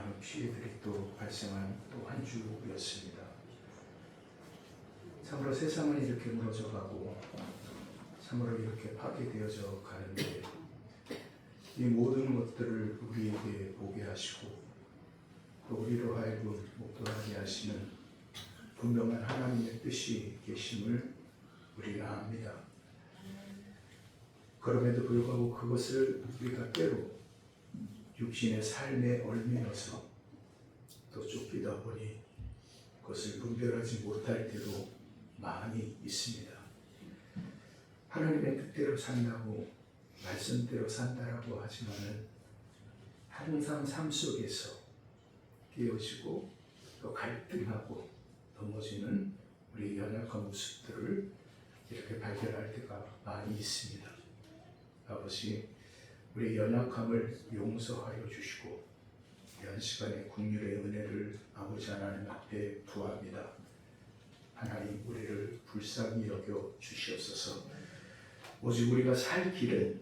많은 피해들이 또 발생한 또 한 주였습니다. 참으로 세상은 이렇게 무너져가고 참으로 이렇게 파괴되어져 가는데 이 모든 것들을 우리에게 보게 하시고 또 우리로 하여금 목도하게 하시는 분명한 하나님의 뜻이 계심을 우리가 압니다. 그럼에도 불구하고 그것을 우리가 때로 육신의 삶에 얽매여서 또 쫓기다 보니 그것을 분별하지 못할 때도 많이 있습니다. 하나님의 뜻대로 산다고 말씀대로 산다라고 하지만은 항상 삶 속에서 깨어지고 또 갈등하고 넘어지는 우리 연약한 모습들을 이렇게 발견할 때가 많이 있습니다. 아버지, 우리 연약함을 용서하여 주시고 이런 시간에 긍휼의 은혜를 아버지 하나님 앞에 구합니다. 하나님, 우리를 불쌍히 여겨 주시옵소서. 오직 우리가 살 길은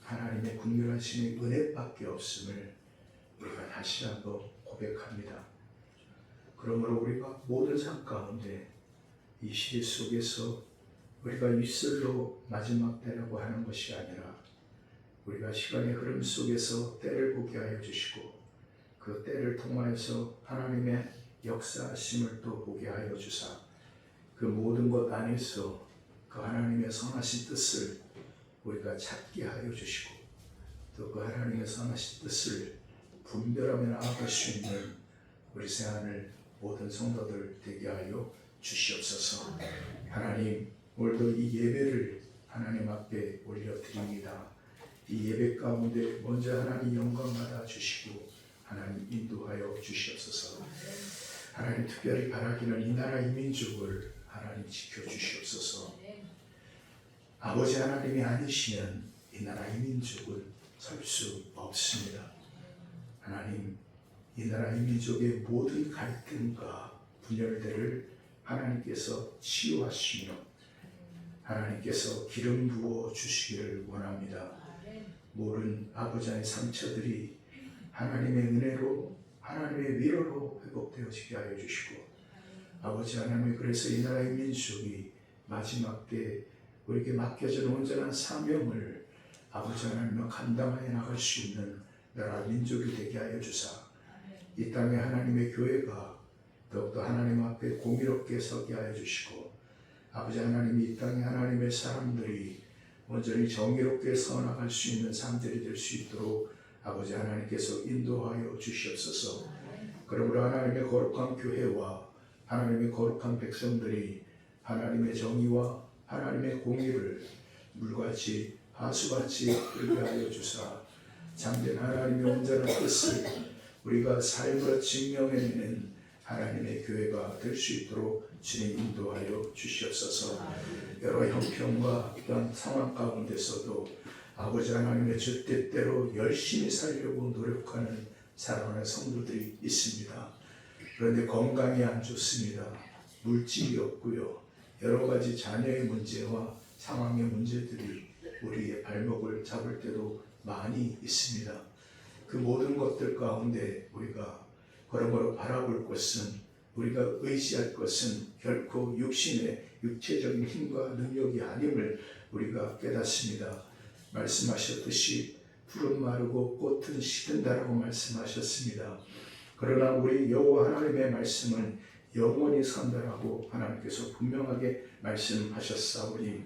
하나님의 긍휼하심의 은혜밖에 없음을 우리가 다시 한번 고백합니다. 그러므로 우리가 모든 삶 가운데 이 시대 속에서 우리가 입술로 마지막 때라고 하는 것이 아니라 우리가 시간의 흐름 속에서 때를 보게 하여 주시고 그 때를 통하여서 하나님의 역사하심을 또 보게 하여 주사 그 모든 것 안에서 그 하나님의 선하신 뜻을 우리가 찾게 하여 주시고 또 그 하나님의 선하신 뜻을 분별하며 나아갈 수 있는 우리 새하늘 모든 성도들 되게 하여 주시옵소서. 하나님, 오늘도 이 예배를 하나님 앞에 올려드립니다. 이 예배 가운데 먼저 하나님 영광 받아 주시고 하나님 인도하여 주시옵소서. 하나님, 특별히 바라기는 이 나라 이 민족을 하나님 지켜주시옵소서. 아버지 하나님이 아니시면 이 나라 이 민족은 설 수 없습니다. 하나님, 이 나라 이 민족의 모든 갈등과 분열들을 하나님께서 치유하시며 하나님께서 기름 부어 주시기를 원합니다. 모든 아버지의 상처들이 하나님의 은혜로 하나님의 위로로 회복되어지게 하여 주시고 아버지 하나님, 그래서 이 나라의 민족이 마지막 때 우리에게 맡겨진 온전한 사명을 아버지 하나님과 감당하여 나갈 수 있는 나라 민족이 되게 하여 주사 이 땅에 하나님의 교회가 더욱더 하나님 앞에 공의롭게 서게 하여 주시고 아버지 하나님, 이 땅에 하나님의 사람들이 온전히 정의롭게 서나갈 수 있는 삶들이 될 수 있도록 아버지 하나님께서 인도하여 주시옵소서. 그러므로 하나님의 거룩한 교회와 하나님의 거룩한 백성들이 하나님의 정의와 하나님의 공의를 물같이 하수같이 흐르게 하여 주사 참된 하나님의 온전한 뜻을 우리가 삶으로 증명해내는 하나님의 교회가 될 수 있도록 주님 인도하여 주시옵소서. 여러 형편과 이런 상황 가운데서도 아버지 하나님의 주 뜻대로 열심히 살려고 노력하는 사랑하는 성도들이 있습니다. 그런데 건강이 안 좋습니다. 물질이 없고요. 여러 가지 자녀의 문제와 상황의 문제들이 우리의 발목을 잡을 때도 많이 있습니다. 그 모든 것들 가운데 우리가 그러므로 바라볼 것은, 우리가 의지할 것은 결코 육신의 육체적인 힘과 능력이 아님을 우리가 깨닫습니다. 말씀하셨듯이 풀은 마르고 꽃은 시든다라고 말씀하셨습니다. 그러나 우리 여호와 하나님의 말씀은 영원히 선다라고 하나님께서 분명하게 말씀하셨사오니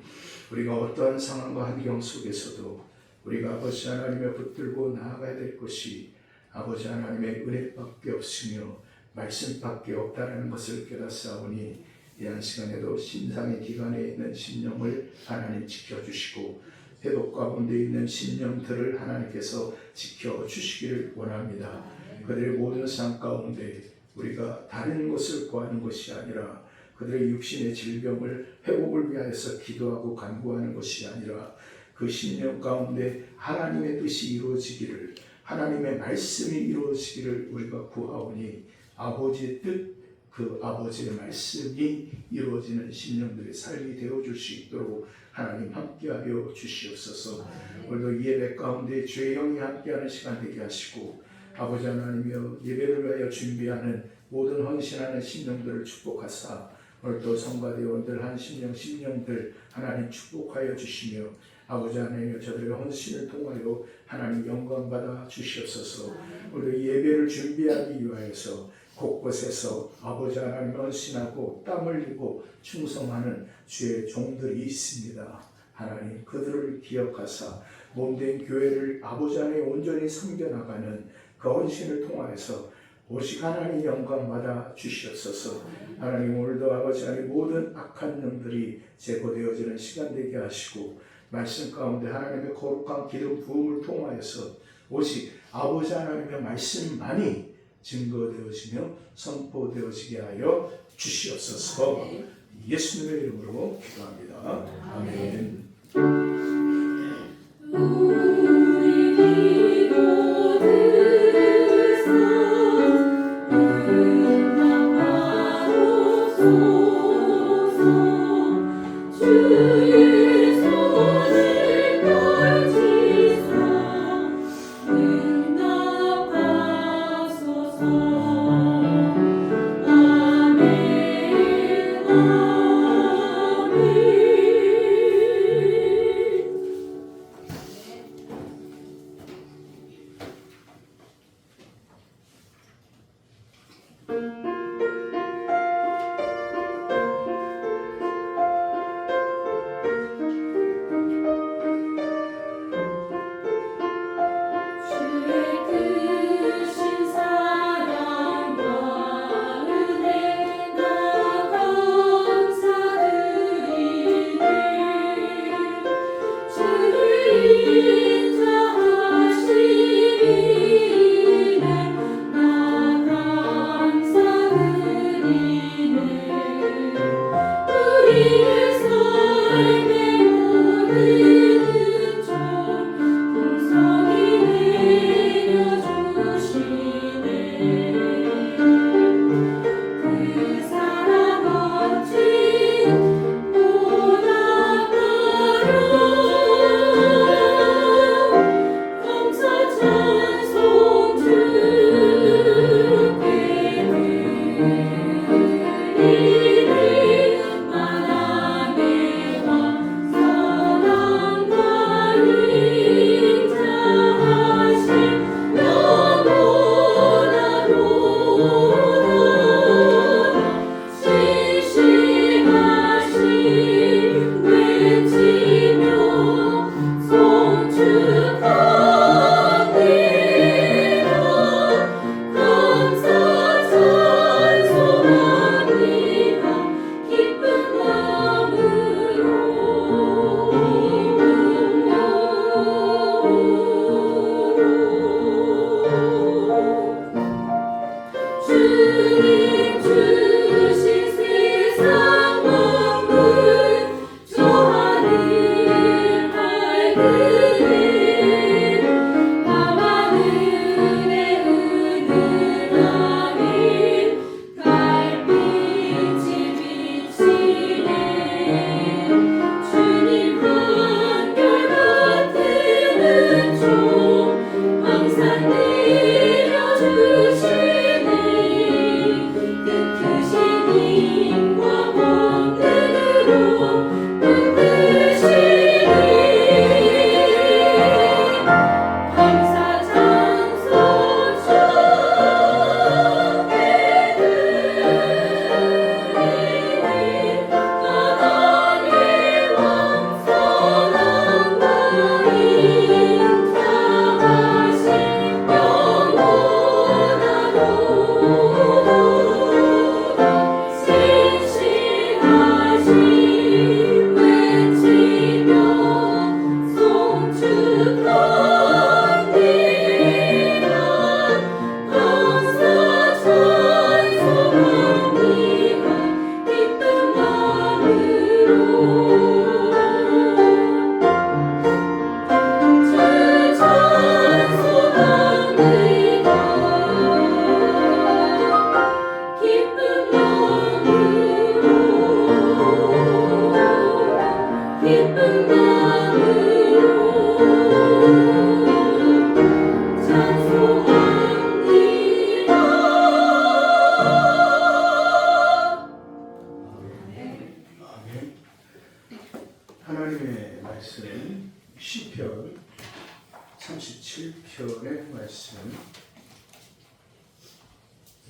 우리가 어떠한 상황과 환경 속에서도 우리가 아버지 하나님을 붙들고 나아가야 될 것이 아버지 하나님의 은혜밖에 없으며 말씀밖에 없다라는 것을 깨닫사오니 이한 시간에도 신상의 기관에 있는 심령을 하나님 지켜주시고 회복 가운데 있는 심령들을 하나님께서 지켜주시기를 원합니다. 그들의 모든 삶 가운데 우리가 다른 것을 구하는 것이 아니라 그들의 육신의 질병을 회복을 위하여서 기도하고 간구하는 것이 아니라 그 심령 가운데 하나님의 뜻이 이루어지기를, 하나님의 말씀이 이루어지기를 우리가 구하오니 아버지의 뜻, 그 아버지의 말씀이 이루어지는 심령들의 삶이 되어줄 수 있도록 하나님 함께하여 주시옵소서. 오늘도 이 예배 가운데 주의 영이 함께하는 시간 되게 하시고 아버지 하나님이여 예배를 위하여 준비하는 모든 헌신하는 심령들을 축복하사 오늘도 성과 대원들 한 심령들 하나님 축복하여 주시며 아버지 하나님이여 저들의 헌신을 통하여 하나님 영광 받아 주시옵소서. 우리 예배를 준비하기 위하여서 곳곳에서 아버지 하나님 헌신하고 땀 흘리고 충성하는 주의 종들이 있습니다. 하나님 그들을 기억하사 몸된 교회를 아버지 하나님 온전히 섬겨나가는 그 헌신을 통하여서 오직 하나님 영광 받아 주시옵소서. 하나님 오늘도 아버지 하나님 모든 악한 놈들이 제거되어지는 시간 되게 하시고 말씀 가운데 하나님의 거룩한 기름 부음을 통하여서 오직 아버지 하나님의 말씀만이 증거되어지며 선포되어지게 하여 주시옵소서. 예수님의 이름으로 기도합니다. 아멘.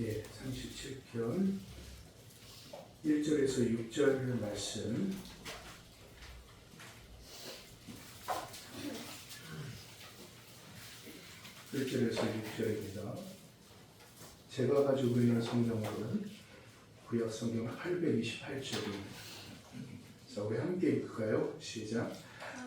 37편 1절에서 6절 말씀. (1절에서 6절입니다) 제가 가지고 있는 성경으로는 구약 성경 828쪽입니다. 자, 우리 함께 읽을까요? 시작.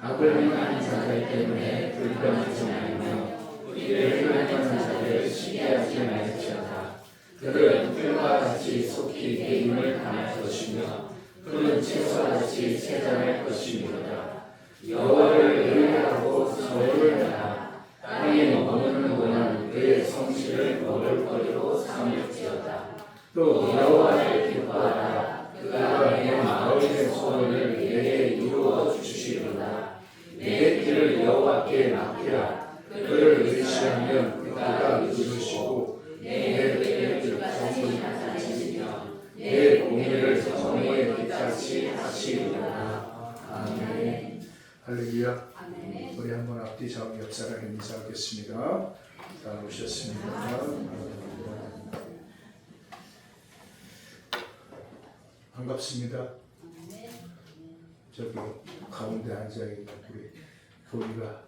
악을 행하는 자들 때문에 불평하지 말며 우리를 흉악하는 자들을 시기하지 말지어다. 그들은 풀과 같이 속히 배임을 당할 것이며 그는 채소와 같이 채장할 것이므로다. 여호와를 의뢰하고 저를 따라 땅에 머무는 동안 그의 성실을 먹을거리로 삼을지어다. 또 여호와를 기뻐하라. 그가 내 마음의 소원을 내게 이루어 주시리로다. 내 길을 여호와께 맡기라. 그를 의지하면 그가 이루시고 내 뜻을 정히 하시며 내 공의를 정오에 빛같이 하시리로다. 아멘. 할렐루야. 아멘. 우리 한번 앞뒤 좌우 옆 사람 인사하겠습니다. 자, 오셨습니다. 반갑습니다. 저기 가운데 앉아있는 우리 보리가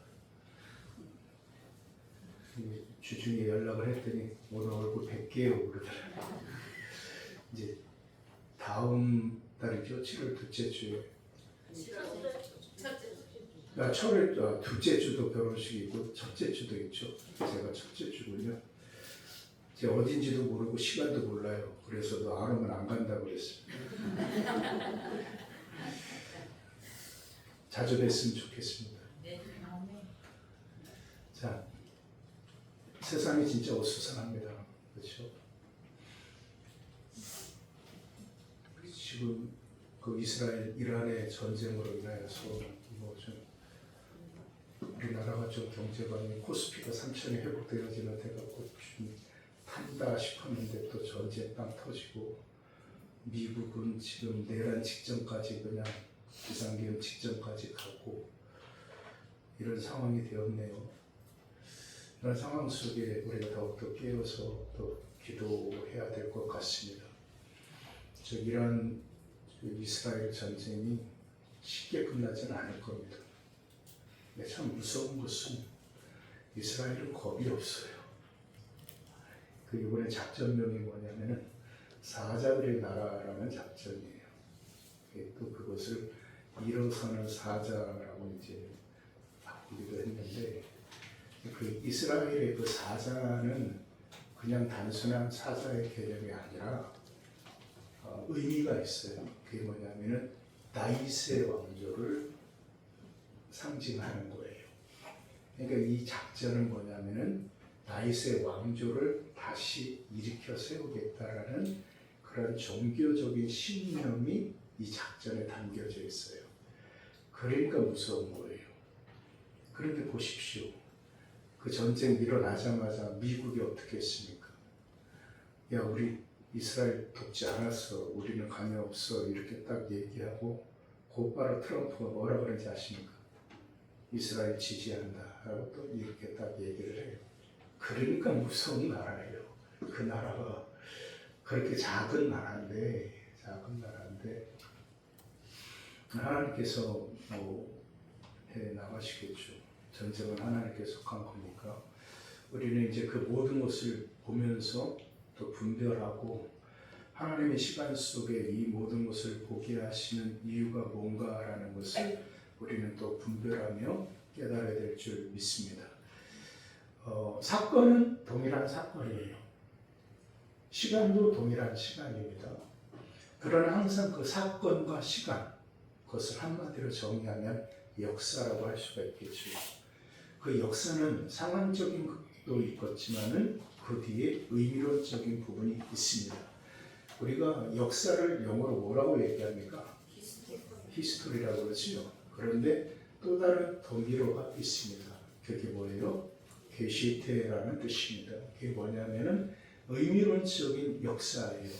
주중에 연락을 했더니 오늘 얼굴 뵐게요 그러더라고요. 이제 다음 달이죠. 7월 둘째 주에. 둘째 주도 결혼식이 있고 첫째 주도 있죠. 제가 첫째 주군요. 제가 어딘지도 모르고 시간도 몰라요. 그래서 너 안 오면 안 간다고 그랬습니다. 자주 뵀으면 좋겠습니다. 자, 세상이 진짜 어수선합니다. 그렇죠? 지금 그 이스라엘 이란의 전쟁으로 인하여서 우리나라가 좀 경제관이 코스피가 3천이 회복되어지는 데가고 좀 탄다 싶었는데 또 전쟁 빵 터지고 미국은 지금 내란 직전까지 그냥 비상계엄 직전까지 가고 이런 상황이 되었네요. 이런 상황 속에 우리가 더욱더 깨어서 또 기도해야 될 것 같습니다. 이란 이스라엘 전쟁이 쉽게 끝나지는 않을 겁니다. 근데 참 무서운 것은 이스라엘은 겁이 없어요. 이번에 작전명이 뭐냐면은 사자들의 나라라는 작전이에요. 또 그것을 일어서는 사자라고 이제 바꾸기도 했는데 그 이스라엘의 그 사자는 그냥 단순한 사자의 개념이 아니라 의미가 있어요. 그게 뭐냐면은 다윗의 왕조를 상징하는 거예요. 그러니까 이 작전은 뭐냐면은 다윗의 왕조를 다시 일으켜 세우겠다라는 그런 종교적인 신념이 이 작전에 담겨져 있어요. 그러니까 무서운 거예요. 그런데 보십시오. 그 전쟁 일어나자마자 미국이 어떻게 했습니까? 야, 우리 이스라엘 돕지 않았어. 우리는 관여 없어. 이렇게 딱 얘기하고 곧바로 트럼프가 뭐라 그런지 아십니까? 이스라엘 지지한다. 라고 또 이렇게 딱 얘기를 해요. 그러니까 무서운 나라예요. 그 나라가 그렇게 작은 나라인데 하나님께서 해 나가시겠죠. 전쟁은 하나님께 속한 거니까 우리는 이제 그 모든 것을 보면서 또 분별하고 하나님의 시간 속에 이 모든 것을 보게 하시는 이유가 뭔가라는 것을 우리는 또 분별하며 깨달아야 될 줄 믿습니다. 사건은 동일한 사건이에요. 시간도 동일한 시간입니다. 그러나 항상 그 사건과 시간, 그것을 한마디로 정의하면 역사라고 할 수가 있겠죠. 그 역사는 상황적인 것도 있겠지만은 그 뒤에 의미론적인 부분이 있습니다. 우리가 역사를 영어로 뭐라고 얘기합니까? 히스토리라고 그러죠. 그런데 또 다른 동의어가 있습니다. 그게 뭐예요? 게시테라는 뜻입니다. 그게 뭐냐면은 의미론적인 역사예요.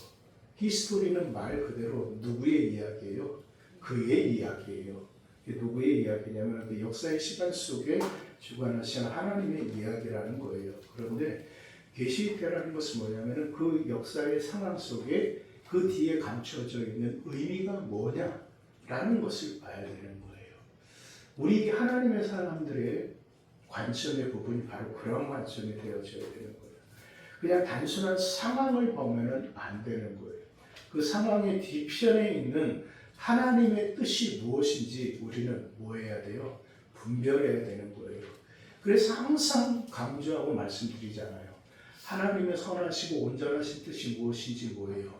히스토리는 말 그대로 누구의 이야기예요? 그의 이야기예요. 누구의 이야기냐면 그 역사의 시간 속에 주관하시는 하나님의 이야기라는 거예요. 그런데 계시때라는 것은 뭐냐면은 그 역사의 상황 속에 그 뒤에 감춰져 있는 의미가 뭐냐라는 것을 봐야 되는 거예요. 우리 하나님의 사람들의 관점의 부분이 바로 그런 관점이 되어져야 되는 거예요. 그냥 단순한 상황을 보면은 안 되는 거예요. 그 상황의 뒤편에 있는 하나님의 뜻이 무엇인지 우리는 뭐 해야 돼요? 분별해야 되는 거예요. 그래서 항상 강조하고 말씀드리잖아요. 하나님의 선하시고 온전하신 뜻이 무엇인지 뭐예요?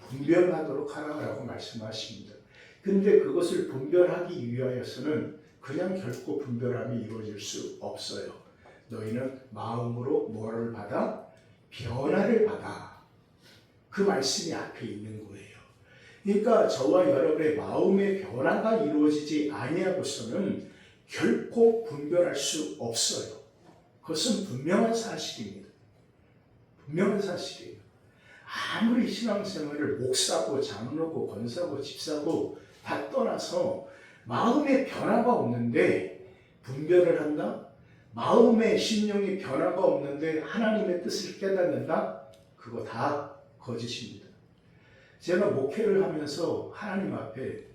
분별하도록 하라고 말씀하십니다. 근데 그것을 분별하기 위하여서는 그냥 결코 분별함이 이루어질 수 없어요. 너희는 마음으로 뭐를 받아? 변화를 받아. 그 말씀이 앞에 있는 거예요. 그러니까 저와 여러분의 마음의 변화가 이루어지지 아니하고서는 결코 분별할 수 없어요. 그것은 분명한 사실입니다. 분명한 사실이에요. 아무리 신앙생활을 목사고 장로고 권사고 집사고 다 떠나서 마음의 변화가 없는데 분별을 한다? 마음의 심령의 변화가 없는데 하나님의 뜻을 깨닫는다? 그거 다 거짓입니다. 제가 목회를 하면서 하나님 앞에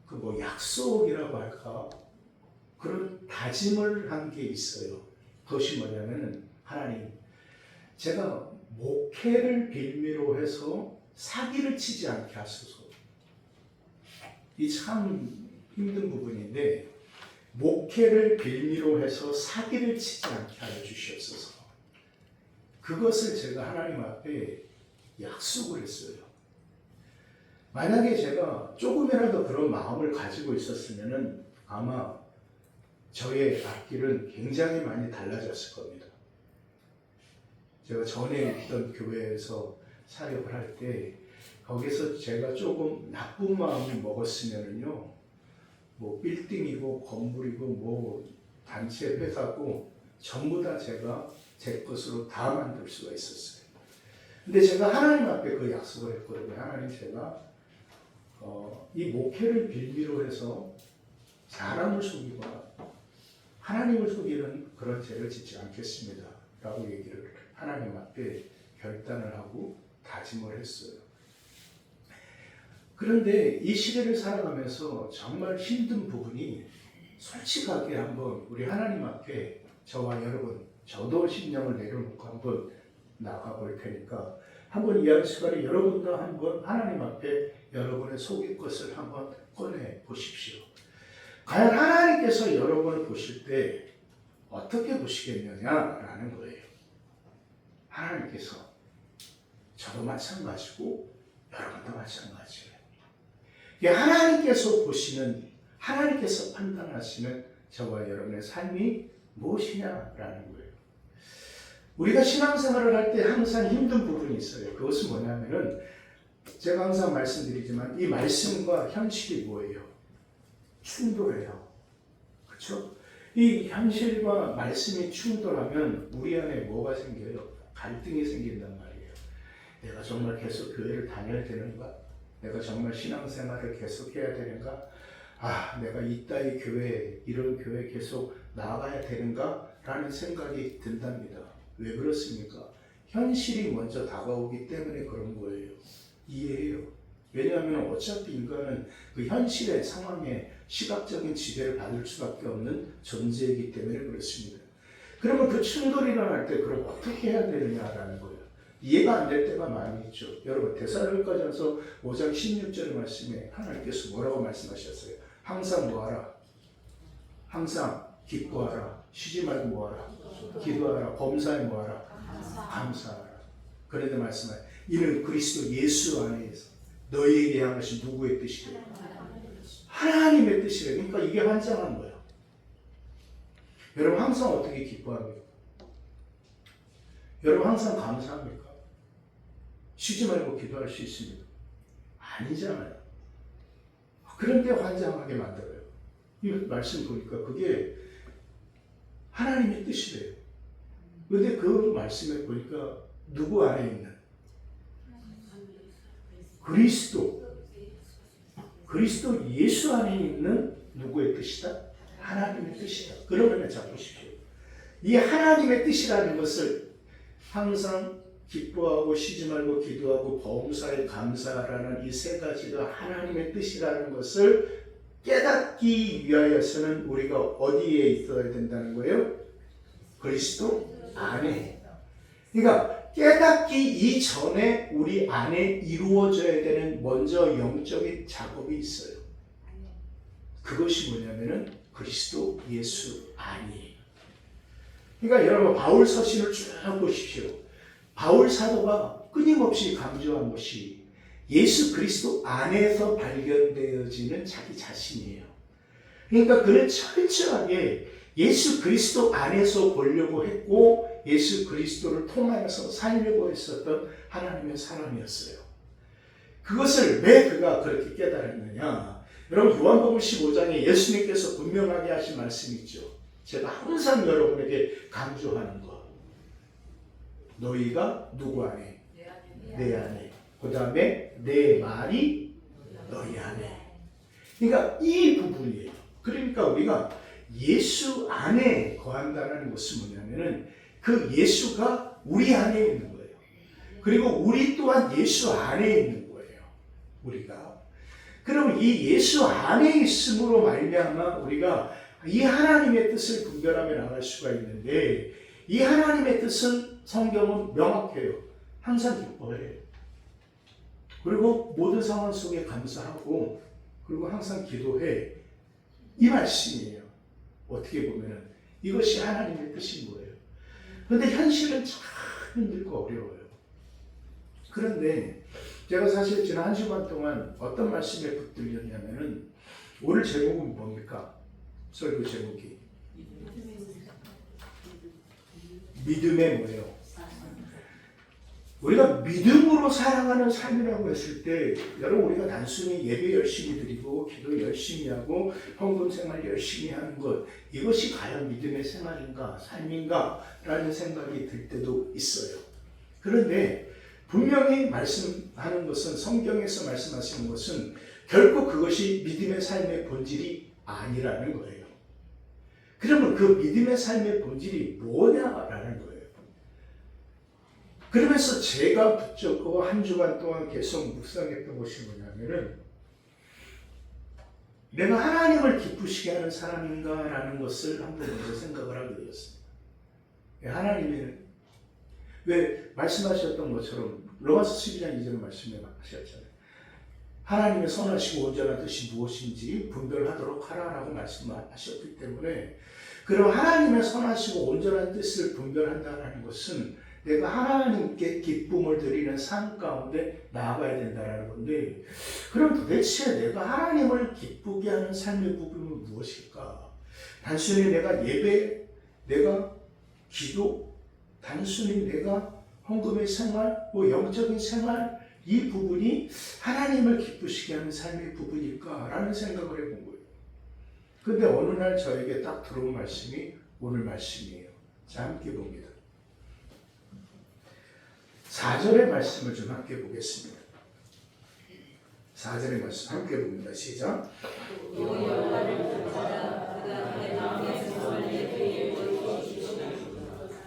그 뭐 약속이라고 할까? 그런 다짐을 한 게 있어요. 그것이 뭐냐면은 하나님, 제가 목회를 빌미로 해서 사기를 치지 않게 하소서. 이 참 힘든 부분인데 목회를 빌미로 해서 사기를 치지 않게 하여 주시옵소서. 그것을 제가 하나님 앞에 약속을 했어요. 만약에 제가 조금이라도 그런 마음을 가지고 있었으면 아마 저의 앞길은 굉장히 많이 달라졌을 겁니다. 제가 전에 있던 교회에서 사역을 할 때 거기서 제가 조금 나쁜 마음을 먹었으면은요, 뭐 빌딩이고 건물이고 뭐 단체 회사고 전부 다 제가 제 것으로 다 만들 수가 있었어요. 근데 제가 하나님 앞에 그 약속을 했거든요. 하나님, 제가 이 목회를 빌미로 해서 사람을 속이거나 하나님을 속이는 그런 죄를 짓지 않겠습니다. 라고 얘기를 하나님 앞에 결단을 하고 다짐을 했어요. 그런데 이 시대를 살아가면서 정말 힘든 부분이 솔직하게 한번 우리 하나님 앞에 저와 여러분, 저도 심령을 내려놓고 한번 나가볼 테니까 한번 이 시간에 여러분도 한번 하나님 앞에 여러분의 속의 것을 한번 꺼내 보십시오. 과연 하나님께서 여러분을 보실 때 어떻게 보시겠느냐라는 거예요. 하나님께서 저도 마찬가지고 여러분도 마찬가지예요. 하나님께서 보시는, 하나님께서 판단하시는 저와 여러분의 삶이 무엇이냐라는 거예요. 우리가 신앙생활을 할 때 항상 힘든 부분이 있어요. 그것은 뭐냐면은 제가 항상 말씀드리지만 이 말씀과 현실이 뭐예요? 충돌해요. 그렇죠? 이 현실과 말씀이 충돌하면 우리 안에 뭐가 생겨요? 갈등이 생긴단 말이에요. 내가 정말 계속 교회를 다녀야 되는가? 내가 정말 신앙생활을 계속해야 되는가? 내가 이따위 교회, 이런 교회 계속 나아가야 되는가? 라는 생각이 든답니다. 왜 그렇습니까? 현실이 먼저 다가오기 때문에 그런 거예요. 이해해요. 왜냐하면 어차피 인간은 그 현실의 상황에 시각적인 지배를 받을 수밖에 없는 존재이기 때문에 그렇습니다. 그러면 그 충돌이 일어날 때 그럼 어떻게 해야 되느냐라는 거예요. 이해가 안 될 때가 많이 있죠. 여러분, 데살로니가전서 5장 16절 말씀에 하나님께서 뭐라고 말씀하셨어요? 항상 뭐하라? 항상 기뻐하라. 쉬지 말고 뭐하라? 기도하라. 범사에 뭐하라? 감사하라. 그런데 말씀하여 이는 그리스도 예수 안에서 너희에게 향하신 누구의 뜻이래? 하나님의 뜻이래. 그러니까 이게 환장한 거예요. 여러분 항상 어떻게 기뻐합니까? 여러분 항상 감사합니까? 쉬지 말고 기도할 수 있습니다. 아니잖아요. 그런데 환장하게 만들어요. 이 말씀 보니까 그게 하나님의 뜻이래요. 그런데 그 말씀에 보니까 누구 안에 있는? 그리스도 예수 안에 있는 누구의 뜻이다? 하나님의 뜻이다. 그러면 자 보십시오. 이 하나님의 뜻이라는 것을 항상 기뻐하고 쉬지 말고 기도하고 범사에 감사하라는 이 세 가지가 하나님의 뜻이라는 것을 깨닫기 위하여서는 우리가 어디에 있어야 된다는 거예요? 그리스도 안에. 그러니까 깨닫기 이전에 우리 안에 이루어져야 되는 먼저 영적인 작업이 있어요. 그것이 뭐냐면은 그리스도 예수 안이에요. 그러니까 여러분 바울 서신을 쭉 보십시오. 바울 사도가 끊임없이 강조한 것이 예수 그리스도 안에서 발견되어지는 자기 자신이에요. 그러니까 그는 철저하게 예수 그리스도 안에서 보려고 했고 예수 그리스도를 통하여서 살려고 했었던 하나님의 사람이었어요. 그것을 왜 그가 그렇게 깨달았느냐? 여러분 요한복음 15장에 예수님께서 분명하게 하신 말씀이 있죠. 제가 항상 여러분에게 강조하는 것. 너희가 누구 안에? 내 안에. 그 다음에 내 말이 너희 안에. 그러니까 이 부분이에요. 그러니까 우리가 예수 안에 거한다는 것은 뭐냐면은 그 예수가 우리 안에 있는 거예요. 그리고 우리 또한 예수 안에 있는 거예요. 우리가. 그럼 이 예수 안에 있음으로 말미암아 우리가 이 하나님의 뜻을 분별하며 나갈 수가 있는데 이 하나님의 뜻은 성경은 명확해요. 항상 기뻐해요. 그리고 모든 상황 속에 감사하고 그리고 항상 기도해. 이 말씀이에요. 어떻게 보면은 이것이 하나님의 뜻인 거예요. 그런데 현실은 참 힘들고 어려워요. 그런데 제가 사실 지난 한 주간 동안 어떤 말씀에 붙들렸냐면은 오늘 제목은 뭡니까? 설교 제목이 믿음의 뭐예요? 우리가 믿음으로 살아가는 삶이라고 했을 때 여러분 우리가 단순히 예배 열심히 드리고 기도 열심히 하고 헌금 생활 열심히 하는 것 이것이 과연 믿음의 생활인가 삶인가 라는 생각이 들 때도 있어요. 그런데 분명히 말씀하는 것은 성경에서 말씀하시는 것은 결코 그것이 믿음의 삶의 본질이 아니라는 거예요. 그러면 그 믿음의 삶의 본질이 뭐냐라는 거예요. 그러면서 제가 붙잡고 한 주간 동안 계속 묵상했던 것이 뭐냐면은 내가 하나님을 기쁘시게 하는 사람인가라는 것을 한번 먼저 생각을 하게 되었습니다. 하나님이 왜 말씀하셨던 것처럼 로마서 12장 2절 말씀에 하셨잖아요. 하나님의 선하시고 온전한 뜻이 무엇인지 분별하도록 하라라고 말씀하셨기 때문에 그럼 하나님의 선하시고 온전한 뜻을 분별한다는 것은 내가 하나님께 기쁨을 드리는 삶 가운데 나아가야 된다는 건데 그럼 도대체 내가 하나님을 기쁘게 하는 삶의 부분은 무엇일까? 단순히 내가 예배, 내가 기도, 단순히 내가 헌금의 생활, 영적인 생활 이 부분이 하나님을 기쁘시게 하는 삶의 부분일까라는 생각을 해본 거예요. 그런데 어느 날 저에게 딱 들어온 말씀이 오늘 말씀이에요. 자, 함께 봅니다. 4절의 말씀을 좀 함께 보겠습니다. 4절의 말씀 함께 봅니다. 시작.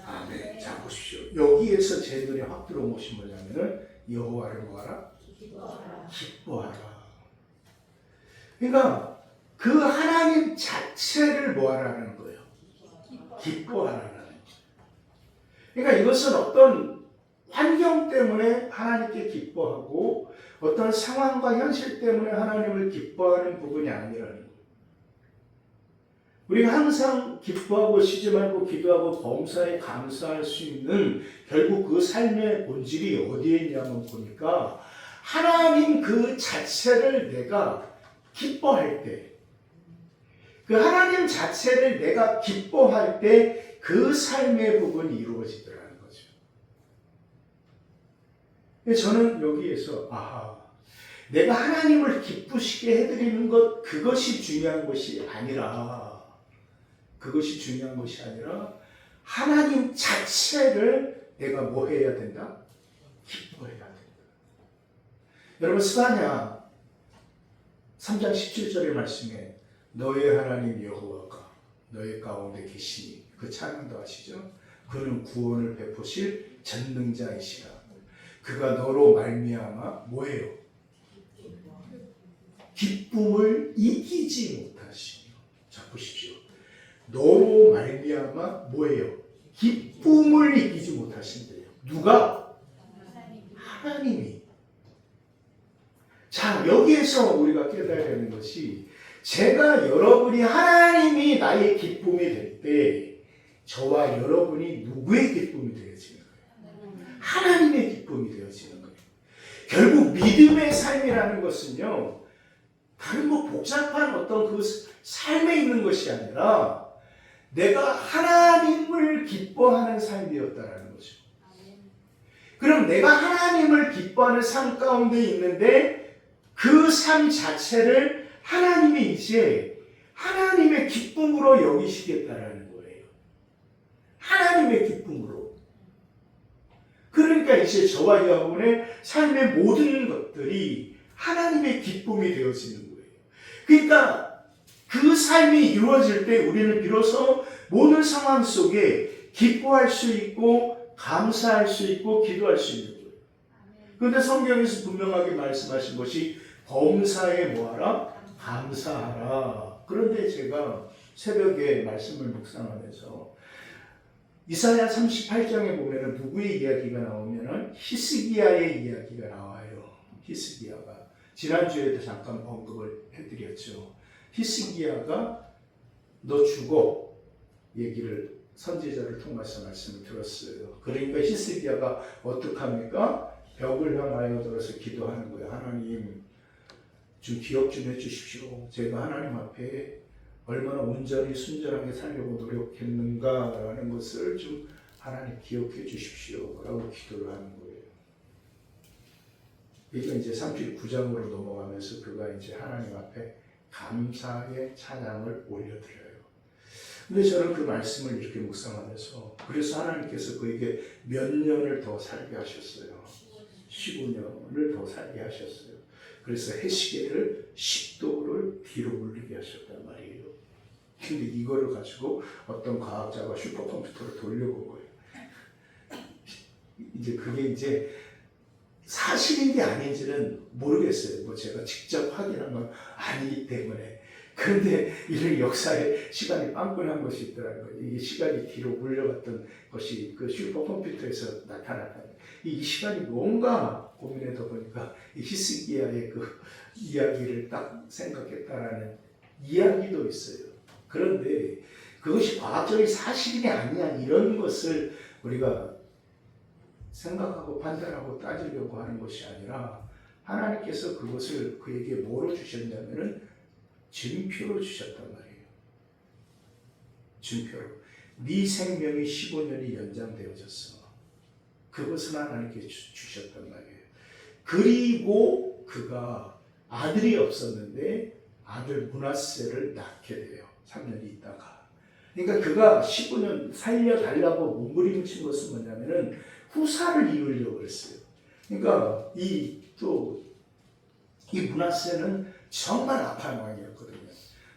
아멘. 자, 보십시오. 여기에서 제 눈에 확 들어온 것이 뭐냐면은 여호와를 뭐하라? 기뻐하라. 그러니까 그 하나님 자체를 뭐하라는 거예요? 기뻐하라는 거예요. 그러니까 이것은 어떤 환경 때문에 하나님께 기뻐하고 어떤 상황과 현실 때문에 하나님을 기뻐하는 부분이 아니라는 거예요. 우리가 항상 기뻐하고 쉬지 말고 기도하고 범사에 감사할 수 있는 결국 그 삶의 본질이 어디에 있냐면 보니까 하나님 그 자체를 내가 기뻐할 때 그 하나님 자체를 내가 기뻐할 때 그 삶의 부분이 이루어지더라는 거죠. 저는 여기에서 내가 하나님을 기쁘시게 해드리는 것 그것이 중요한 것이 아니라 하나님 자체를 내가 뭐 해야 된다? 기뻐해야 된다. 여러분 스가랴 3장 17절의 말씀에 너의 하나님 여호와가 너희 가운데 계시니. 그 찬양도 아시죠? 그는 구원을 베푸실 전능자이시라. 그가 너로 말미암아 뭐예요? 기쁨을 이기지 못하시며. 자 보십시오. 너로 말미암아 뭐예요? 기쁨을 이기지 못하신대요. 누가? 하나님이. 자 여기에서 우리가 깨달아야 하는 것이 제가 여러분이 하나님이 나의 기쁨이 될 때 저와 여러분이 누구의 기쁨이 되어지는 거예요? 하나님의 기쁨이 되어지는 거예요. 결국 믿음의 삶이라는 것은요 다른 뭐 복잡한 어떤 그 삶에 있는 것이 아니라 내가 하나님을 기뻐하는 삶이었다라는 거죠. 그럼 내가 하나님을 기뻐하는 삶 가운데 있는데 그 삶 자체를 하나님이 이제 하나님의 기쁨으로 여기시겠다라는 거예요. 하나님의 기쁨으로. 그러니까 이제 저와 여러분의 삶의 모든 것들이 하나님의 기쁨이 되어지는 거예요. 그러니까 그 삶이 이루어질 때 우리는 비로소 모든 상황 속에 기뻐할 수 있고 감사할 수 있고 기도할 수 있는 거예요. 그런데 성경에서 분명하게 말씀하신 것이 범사에 뭐하라? 감사하라. 그런데 제가 새벽에 말씀을 묵상하면서 이사야 38장에 보면은 누구의 이야기가 나오면은 히스기야의 이야기가 나와요. 히스기야가 지난주에도 잠깐 언급을 해드렸죠. 히스기야가 너 죽어 얘기를 선지자를 통해서 말씀을 들었어요. 그러니까 히스기야가 어떡합니까? 벽을 향하여 들어서 기도하는 거예요. 하나님 좀 기억 좀 해주십시오. 제가 하나님 앞에 얼마나 온전히 순전하게 살려고 노력했는가라는 것을 좀 하나님 기억해 주십시오. 라고 기도를 하는 거예요. 이게 이제 39장으로 넘어가면서 그가 이제 하나님 앞에 감사의 찬양을 올려드려요. 근데 저는 그 말씀을 이렇게 묵상하면서 그래서 하나님께서 그에게 몇 년을 더 살게 하셨어요. 15년을 더 살게 하셨어요. 그래서 해시계를 10도를 뒤로 물리게 하셨단 말이에요. 근데 이거를 가지고 어떤 과학자가 슈퍼컴퓨터를 돌려본 거예요. 이제 그게 이제 사실인지 아닌지는 모르겠어요. 뭐 제가 직접 확인한 건 아니기 때문에. 그런데 이런 역사에 시간이 빵꾸난 것이 있더라고요. 이게 시간이 뒤로 물려갔던 것이 그 슈퍼컴퓨터에서 나타났다. 이 시간이 뭔가 고민해다 보니까 이 히스기야의 그 이야기를 딱 생각했다라는 이야기도 있어요. 그런데 그것이 과학적인 사실이냐 아니냐 이런 것을 우리가 생각하고 판단하고 따지려고 하는 것이 아니라 하나님께서 그것을 그에게 뭐로 주셨냐면은 증표로 주셨단 말이에요. 증표로. 네 생명이 15년이 연장되어졌어. 그것은 하나님께 주셨단 말이에요. 그리고 그가 아들이 없었는데 아들 므낫세를 낳게 돼요. 3년이 있다가. 그러니까 그가 15년 살려달라고 몸부림을 친 것은 뭐냐면은 후사를 이으려고 그랬어요. 그러니까 이 므낫세는 정말 악한 왕이었거든요.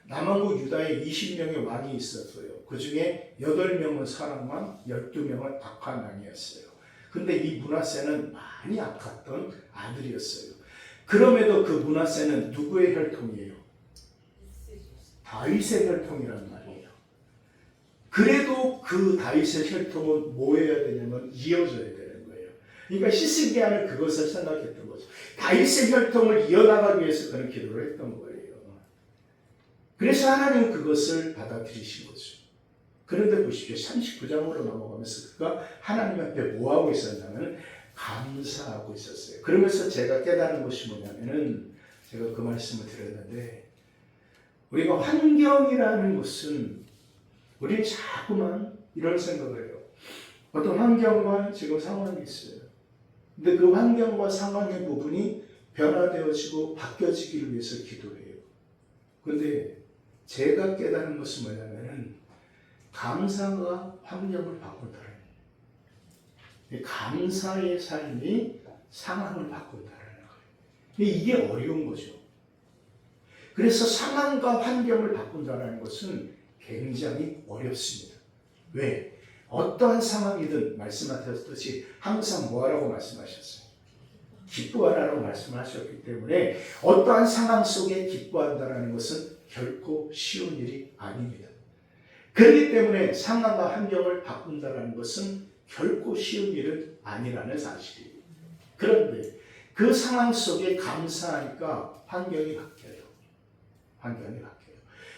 남왕국 유다에 20명의 왕이 있었어요. 그 중에 8명은 선한 왕, 12명은 악한 왕이었어요. 근데 이 므낫세는 많이 악했던 아들이었어요. 그럼에도 그 므낫세는 누구의 혈통이에요? 다윗의 혈통이란 말이에요. 그래도 그 다윗의 혈통은 뭐 해야 되냐면 이어져야 되는 거예요. 그러니까 히스기야는 그것을 생각했던 거죠. 다윗의 혈통을 이어나가기 위해서 그런 기도를 했던 거예요. 그래서 하나님은 그것을 받아들이신 거죠. 그런데 보십시오. 39장으로 넘어가면서 그가 하나님 앞에 뭐하고 있었냐면 감사하고 있었어요. 그러면서 제가 깨달은 것이 뭐냐면은 제가 그 말씀을 드렸는데 우리가 환경이라는 것은 우리 자꾸만 이런 생각을 해요. 어떤 환경과 지금 상황이 있어요. 근데 그 환경과 상황의 부분이 변화되어지고 바뀌어지기를 위해서 기도해요. 그런데 제가 깨달은 것은 뭐냐면은 감사가 환경을 바꾼다는 거예요. 감사의 삶이 상황을 바꾼다는 거예요. 이게 어려운 거죠. 그래서 상황과 환경을 바꾼다는 것은 굉장히 어렵습니다. 왜? 어떠한 상황이든 말씀하셨듯이 항상 뭐하라고 말씀하셨어요? 기뻐하라고 말씀하셨기 때문에 어떠한 상황 속에 기뻐한다는 것은 결코 쉬운 일이 아닙니다. 그렇기 때문에 상황과 환경을 바꾼다는 것은 결코 쉬운 일은 아니라는 사실이에요. 그런데 그 상황 속에 감사하니까 환경이 바뀌어요. 환경이 바뀌어요.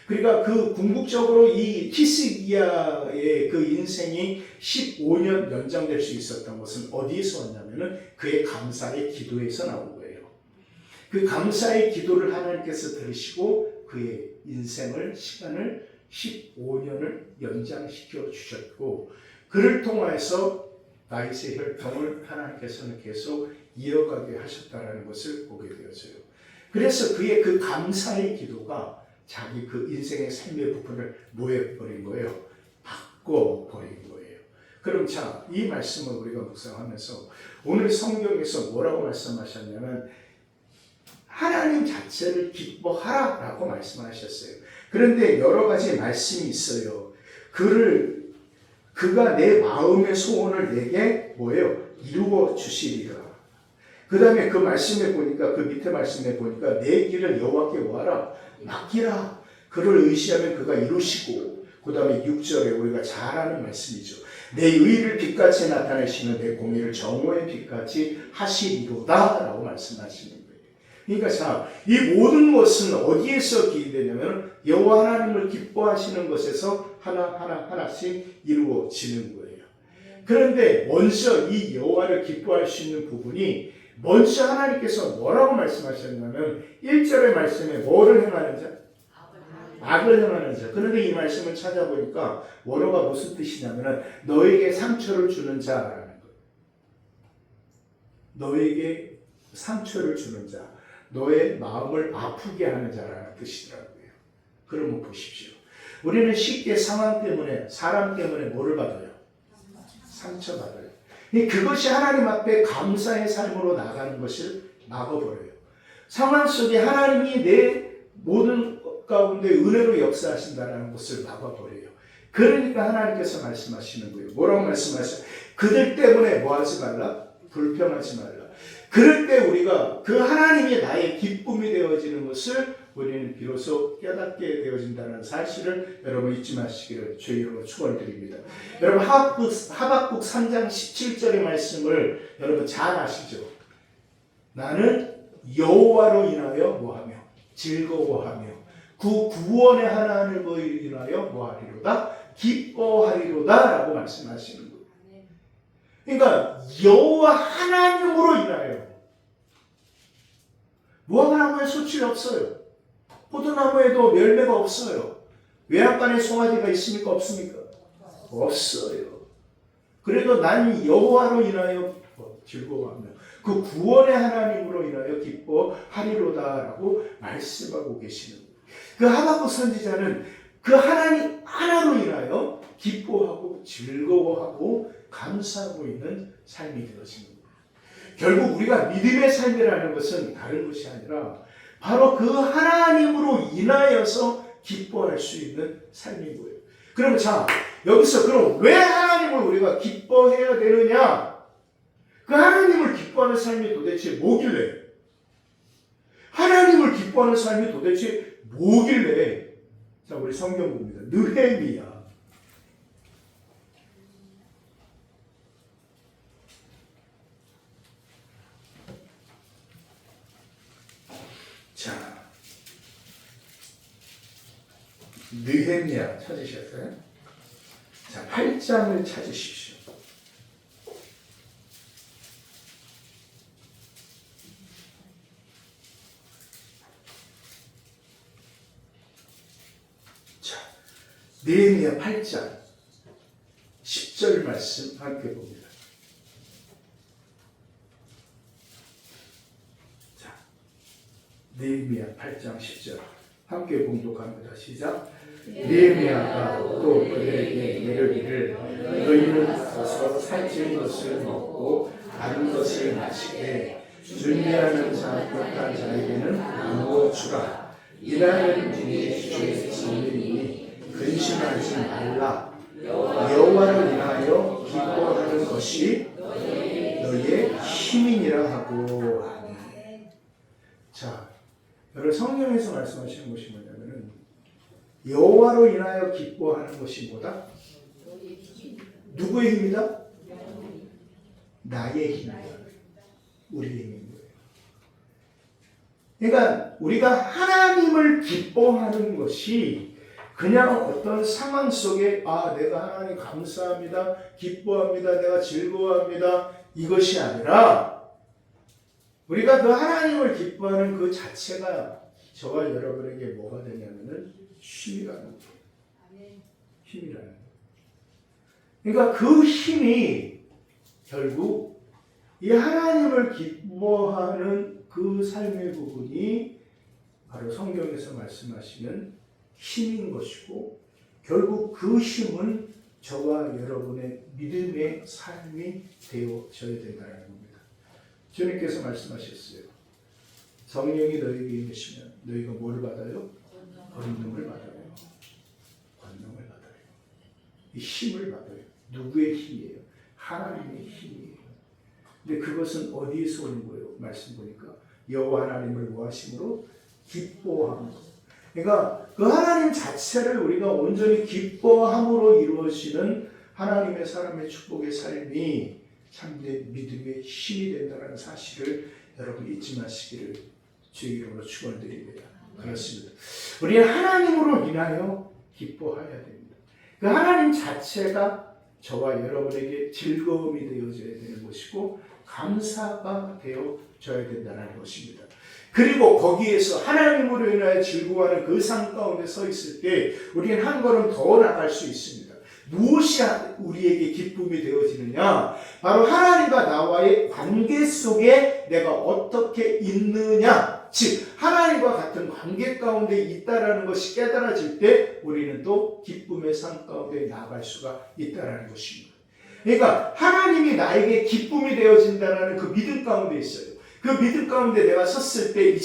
그러니까 그 궁극적으로 이 히스기야의 그 인생이 15년 연장될 수 있었던 것은 어디에서 왔냐면은 그의 감사의 기도에서 나온 거예요. 그 감사의 기도를 하나님께서 들으시고 그의 인생을 시간을 15년을 연장시켜 주셨고 그를 통해서 다윗의 혈통을 하나님께서는 계속 이어가게 하셨다는 것을 보게 되었어요. 그래서 그의 그 감사의 기도가 자기 그 인생의 삶의 부분을 뭐 해버린 거예요? 바꿔버린 거예요. 그럼 자, 이 말씀을 우리가 묵상하면서 오늘 성경에서 뭐라고 말씀하셨냐면 하나님 자체를 기뻐하라라고 말씀하셨어요. 그런데 여러 가지 말씀이 있어요. 그가 내 마음의 소원을 내게 뭐예요? 이루어 주시리라. 그 다음에 그 말씀에 보니까 그 밑에 말씀에 보니까 내 길을 여호와께 뭐하라? 맡기라. 그를 의시하면 그가 이루시고 그 다음에 6절에 우리가 잘 아는 말씀이죠. 내 의를 빛같이 나타내시는 내 공의를 정오의 빛같이 하시리로다 라고 말씀하시는 거예요. 그러니까 자, 이 모든 것은 어디에서 기인되냐면 여호와 하나님을 기뻐하시는 것에서 하나씩 이루어지는 거예요. 그런데 먼저 이 여호와를 기뻐할 수 있는 부분이 먼저 하나님께서 뭐라고 말씀하셨냐면 1절의 말씀에 뭐를 행하는 자? 악을 행하는 자. 그런데 이 말씀을 찾아보니까 원어가 무슨 뜻이냐면 너에게 상처를 주는 자라는 거예요. 너에게 상처를 주는 자. 너의 마음을 아프게 하는 자라는 뜻이더라고요. 그러면 보십시오. 우리는 쉽게 상황 때문에 사람 때문에 뭐를 받아요? 상처받아요. 그것이 하나님 앞에 감사의 삶으로 나가는 것을 막아버려요. 상황 속에 하나님이 내 모든 것 가운데 은혜로 역사하신다는 것을 막아버려요. 그러니까 하나님께서 말씀하시는 거예요. 뭐라고 말씀하셔요? 그들 때문에 뭐하지 말라? 불평하지 말라. 그럴 때 우리가 그 하나님이 나의 기쁨이 되어지는 것을 우리는 비로소 깨닫게 되어진다는 사실을 여러분 잊지 마시기를 주의 이름으로 축원드립니다. 여러분 하박국 3장 17절의 말씀을 여러분 잘 아시죠? 나는 여호와로 인하여 뭐하며 즐거워하며 그 구원의 하나님을 인하여 뭐하리로다? 기뻐하리로다 라고 말씀하시는 거예요. 그러니까 여호와 하나님으로 인하여 무화과나무에 소출이 없어요. 포도나무에도 열매가 없어요. 외양간에 송아지가 있습니까? 없습니까? 없어요. 그래도 난 여호와로 인하여 즐거워하며 그 구원의 하나님으로 인하여 기뻐하리로다라고 말씀하고 계시는 거예요. 그 하박국 선지자는 그 하나님 하나로 인하여 기뻐하고 즐거워하고 감사하고 있는 삶이 되어지는 거예요. 결국 우리가 믿음의 삶이라는 것은 다른 것이 아니라 바로 그 하나님으로 인하여서 기뻐할 수 있는 삶인 거예요. 그럼 자, 여기서 그럼 왜 하나님을 우리가 기뻐해야 되느냐? 그 하나님을 기뻐하는 삶이 도대체 뭐길래? 하나님을 기뻐하는 삶이 도대체 뭐길래? 자, 우리 성경 봅니다. 느헤미야. 자, 느헤미야 찾으셨어요? 자, 8장을 찾으십시오. 자, 느헤미야 8장 10절 말씀 함께 봅니다. 자, 느헤미야 8장 10절 함께 봉독합니다. 시작. 느헤미야가 또 그들에게 이르기를 너희는 가서 살찐 것을 먹고 다른 것을 마시되 준비하는 자 격한 자에게는 나누어 주라. 일하는 분이 주의 종이니 근심하지 말라. 여호와를 인하여 기뻐하는 것이 너희의 힘이니라 하고. 아멘. 자, 여러분 성경에서 말씀하시는 것이 뭐냐면은 여호와로 인하여 기뻐하는 것이 뭐다? 누구의 힘이다? 나의 힘이다. 우리의 힘인 거예요. 그러니까 우리가 하나님을 기뻐하는 것이 그냥 어떤 상황 속에 내가 하나님 감사합니다, 기뻐합니다, 내가 즐거워합니다 이것이 아니라 우리가 그 하나님을 기뻐하는 그 자체가 저와 여러분에게 뭐가 되냐면은 힘이라는 거예요. 힘이라는 거예요. 그러니까 그 힘이 결국 이 하나님을 기뻐하는 그 삶의 부분이 바로 성경에서 말씀하시는 힘인 것이고 결국 그 힘은 저와 여러분의 믿음의 삶이 되어져야 된다는 겁니다. 주님께서 말씀하셨어요. 성령이 너희에게 임하시면 너희가 뭘 받아요? 권능을 받아요. 권능을 받아요. 이 힘을 받아요. 누구의 힘이에요? 하나님의 힘이에요. 근데 그것은 어디에서 오는 거예요? 말씀 보니까 여호와 하나님을 뭐하심으로? 기뻐함으로. 그러니까 그 하나님 자체를 우리가 온전히 기뻐함으로 이루어지는 하나님의 사람의 축복의 삶이 참된 믿음의 힘이 된다는 사실을 여러분 잊지 마시기를 주의 이름으로 축원드립니다. 그렇습니다. 우리는 하나님으로 인하여 기뻐해야 됩니다. 그 하나님 자체가 저와 여러분에게 즐거움이 되어져야 되는 것이고 감사가 되어져야 된다는 것입니다. 그리고 거기에서 하나님으로 인하여 즐거워하는 그 삶 가운데 서 있을 때 우리는 한 걸음 더 나갈 수 있습니다. 무엇이 우리에게 기쁨이 되어지느냐? 바로 하나님과 나와의 관계 속에 내가 어떻게 있느냐? 즉 하나님과 같은 관계 가운데 있다라는 것이 깨달아질 때 우리는 또 기쁨의 삶 가운데 나아갈 수가 있다라는 것입니다. 그러니까 하나님이 나에게 기쁨이 되어진다라는 그 믿음 가운데 있어요. 그 믿음 가운데 내가 섰을 때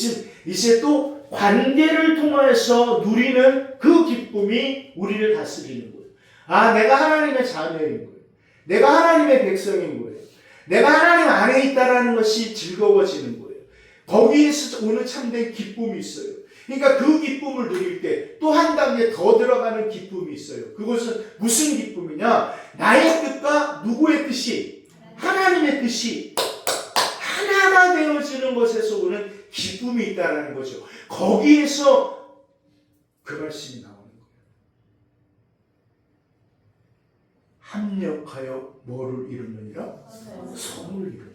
이제 또 관계를 통하여서 누리는 그 기쁨이 우리를 다스리는 거예요. 내가 하나님의 자녀인 거예요. 내가 하나님의 백성인 거예요. 내가 하나님 안에 있다라는 것이 즐거워지는 거예요. 거기에서 오는 참된 기쁨이 있어요. 그러니까 그 기쁨을 누릴 때 또 한 단계 더 들어가는 기쁨이 있어요. 그것은 무슨 기쁨이냐? 나의 뜻과 누구의 뜻이? 하나님의 뜻이 하나가 되어지는 것에서 오는 기쁨이 있다는 거죠. 거기에서 그 말씀이 나오는 거예요. 합력하여 뭐를 이루느니라? 성을 이루느니라.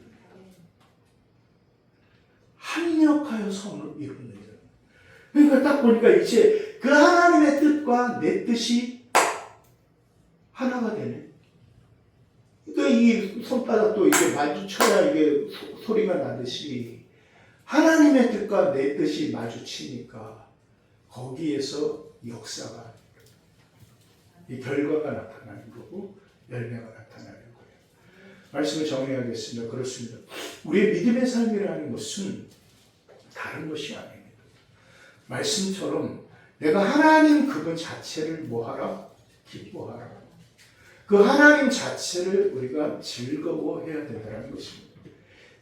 합력하여 성을 이루느니라. 그러니까 딱 보니까 이제 그 하나님의 뜻과 내 뜻이 하나가 되네. 그러니까 이 손바닥도 이게 마주쳐야 이게 소리가 나듯이 하나님의 뜻과 내 뜻이 마주치니까 거기에서 역사가 이 결과가 나타나는 거고 열매가 나타나는 거예요. 말씀을 정리하겠습니다. 그렇습니다. 우리의 믿음의 삶이라는 것은 다른 것이 아닙니다. 말씀처럼 내가 하나님 그분 자체를 뭐하라? 기뻐하라. 그 하나님 자체를 우리가 즐거워해야 된다는 것입니다.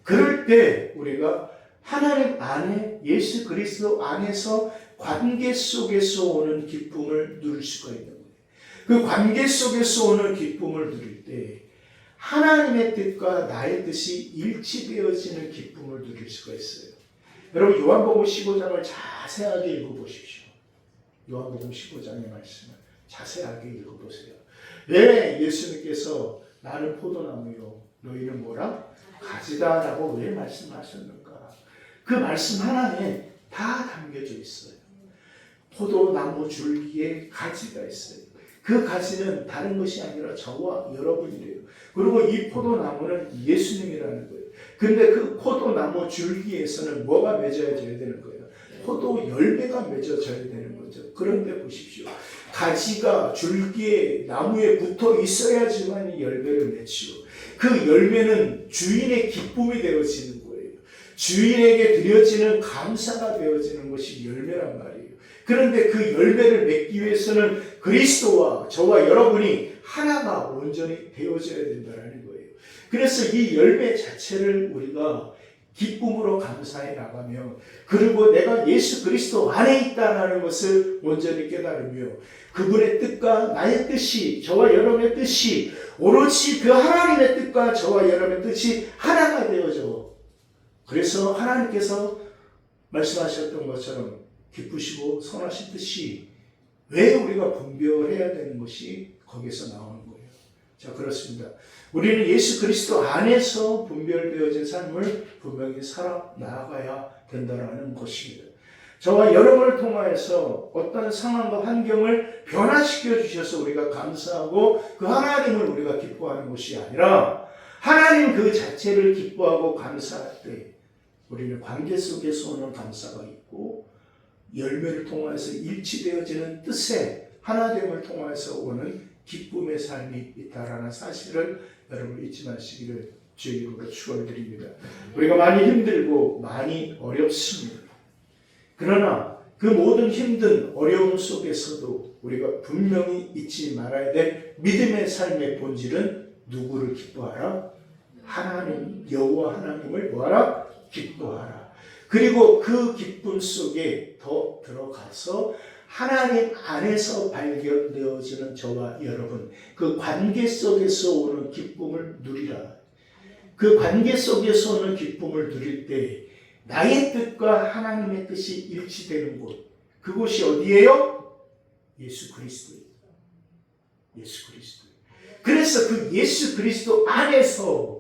그럴 때 우리가 하나님 안에 예수 그리스도 안에서 관계 속에서 오는 기쁨을 누릴 수가 있는 거예요. 그 관계 속에서 오는 기쁨을 누릴 때 하나님의 뜻과 나의 뜻이 일치되어지는 기쁨을 누릴 수가 있어요. 여러분 요한복음 15장을 자세하게 읽어보십시오. 요한복음 15장의 말씀을 자세하게 읽어보세요. 왜 예수님께서 나는 포도나무요 너희는 뭐라? 가지다 라고 왜 말씀하셨는가? 그 말씀 하나에 다 담겨져 있어요. 포도나무 줄기에 가지가 있어요. 그 가지는 다른 것이 아니라 저와 여러분이래요. 그리고 이 포도나무는 예수님이라는 거예요. 근데 그 포도나무 줄기에서는 뭐가 맺어져야 되는 거예요? 포도 열매가 맺어져야 되는 거죠. 그런데 보십시오. 가지가 줄기에 나무에 붙어 있어야지만 이 열매를 맺지요. 그 열매는 주인의 기쁨이 되어지는 거예요. 주인에게 드려지는 감사가 되어지는 것이 열매란 말이에요. 그런데 그 열매를 맺기 위해서는 그리스도와 저와 여러분이 하나가 온전히 되어져야 된다는 거예요. 그래서 이 열매 자체를 우리가 기쁨으로 감사해 나가며, 그리고 내가 예수 그리스도 안에 있다는 것을 온전히 깨달으며, 그분의 뜻과 나의 뜻이, 저와 여러분의 뜻이 오롯이 그 하나님의 뜻과 저와 여러분의 뜻이 하나가 되어져. 그래서 하나님께서 말씀하셨던 것처럼 기쁘시고 선하신 뜻이 왜 우리가 분별해야 되는 것이 거기서 나오는 거예요. 자, 그렇습니다. 우리는 예수 그리스도 안에서 분별되어진 삶을 분명히 살아 나가야 된다는 것입니다. 저와 여러분을 통하여서 어떤 상황과 환경을 변화시켜 주셔서 우리가 감사하고 그 하나님을 우리가 기뻐하는 것이 아니라, 하나님 그 자체를 기뻐하고 감사할 때 우리는 관계 속에서 오는 감사가 있고, 열매를 통해서 일치되어지는 뜻의 하나됨을 통해서 오는 기쁨의 삶이 있다라는 사실을 여러분 잊지 마시기를 주의 이름으로 축원드립니다. 우리가 많이 힘들고 많이 어렵습니다. 그러나 그 모든 힘든 어려움 속에서도 우리가 분명히 잊지 말아야 될 믿음의 삶의 본질은 누구를 기뻐하라? 하나님, 여호와 하나님을 뭐하라? 기뻐하라. 그리고 그 기쁨 속에 더 들어가서 하나님 안에서 발견되어지는 저와 여러분, 그 관계 속에서 오는 기쁨을 누리라. 그 관계 속에서 오는 기쁨을 누릴 때 나의 뜻과 하나님의 뜻이 일치되는 곳, 그곳이 어디예요? 예수 그리스도예요. 예수 그리스도. 그래서 그 예수 그리스도 안에서,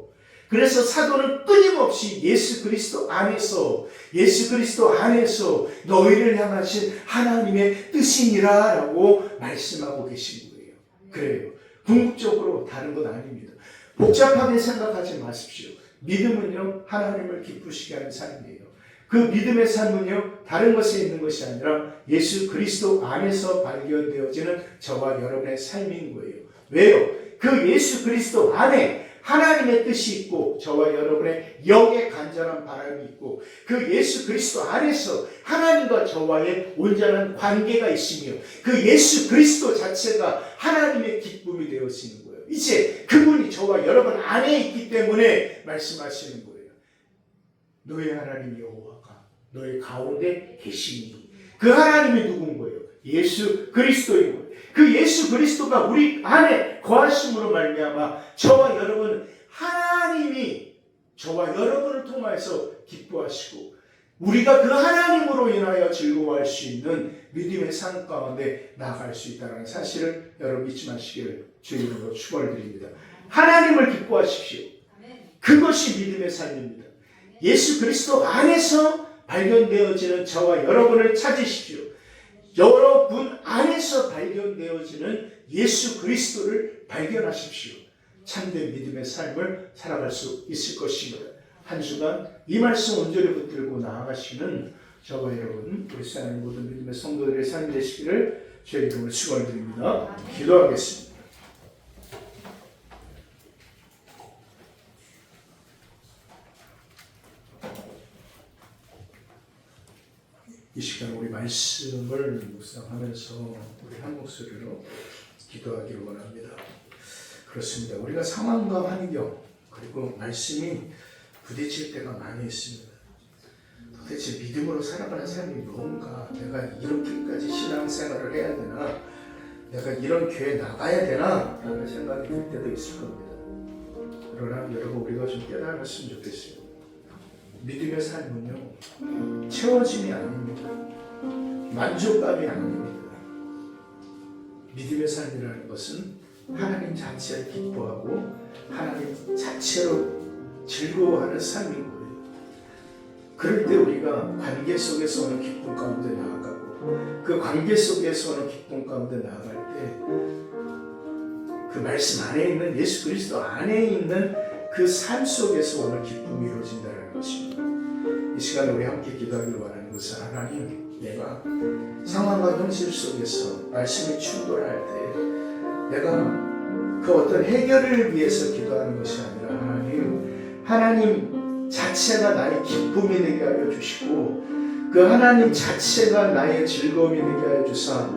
그래서 사도는 끊임없이 예수 그리스도 안에서, 예수 그리스도 안에서 너희를 향하신 하나님의 뜻이니라 라고 말씀하고 계신 거예요. 그래요. 궁극적으로 다른 건 아닙니다. 복잡하게 생각하지 마십시오. 믿음은요, 하나님을 기쁘시게 하는 삶이에요. 그 믿음의 삶은요, 다른 것에 있는 것이 아니라 예수 그리스도 안에서 발견되어지는 저와 여러분의 삶인 거예요. 왜요? 그 예수 그리스도 안에 하나님의 뜻이 있고 저와 여러분의 영의 간절한 바람이 있고, 그 예수 그리스도 안에서 하나님과 저와의 온전한 관계가 있으며, 그 예수 그리스도 자체가 하나님의 기쁨이 되어지는 거예요. 이제 그분이 저와 여러분 안에 있기 때문에 말씀하시는 거예요. 너의 하나님 여호와가 너의 가운데 계시니. 그 하나님이 누군 거예요? 예수 그리스도인 거예요. 그 예수 그리스도가 우리 안에 거하심으로 말미암아 저와 여러분, 하나님이 저와 여러분을 통해서 기뻐하시고 우리가 그 하나님으로 인하여 즐거워할 수 있는 믿음의 삶 가운데 나아갈 수 있다는 사실을 여러분 잊지 마시기를 주의 이름으로 축원을 드립니다. 하나님을 기뻐하십시오. 그것이 믿음의 삶입니다. 예수 그리스도 안에서 발견되어지는 저와 여러분을 찾으십시오. 여러분 안에서 발견되어지는 예수 그리스도를 발견하십시오. 참된 믿음의 삶을 살아갈 수 있을 것입니다. 한 주간 이 말씀 온전히 붙들고 나아가시는 저와 여러분, 우리 사는 모든 믿음의 성도들의 삶이 되시기를 주의 이름으로 축원드립니다. 기도하겠습니다. 이 시간 우리 말씀을 묵상하면서 우리 한 목소리로 기도하기를 원합니다. 그렇습니다. 우리가 상황과 환경 그리고 말씀이 부딪힐 때가 많이 있습니다. 도대체 믿음으로 살아가는 삶이 뭔가? 내가 이렇게까지 신앙생활을 해야 되나? 내가 이런 교회 나가야 되나? 라는 생각이 들 때도 있을 겁니다. 그러나 여러분, 우리가 좀 깨달았으면 좋겠어요. 믿음의 삶은요, 채워짐이 아닙니다. 만족감이 아닙니다. 믿음의 삶이라는 것은 하나님 자체를 기뻐하고 하나님 자체로 즐거워하는 삶인 거예요. 그럴 때 우리가 관계 속에서 오는 기쁨 가운데 나아가고, 그 관계 속에서 오는 기쁨 가운데 나아갈 때 그 말씀 안에 있는 예수 그리스도 안에 있는 그 삶 속에서 오는 기쁨이 이루어진다는 것입니다. 이 시간에 우리 함께 기도하기를 원하는 것은, 하나님, 내가 상황과 현실 속에서 말씀이 충돌할 때 내가 그 어떤 해결을 위해서 기도하는 것이 아니라 하나님 자체가 나의 기쁨이 되게 하여 주시고, 그 하나님 자체가 나의 즐거움이 되게 하여 주사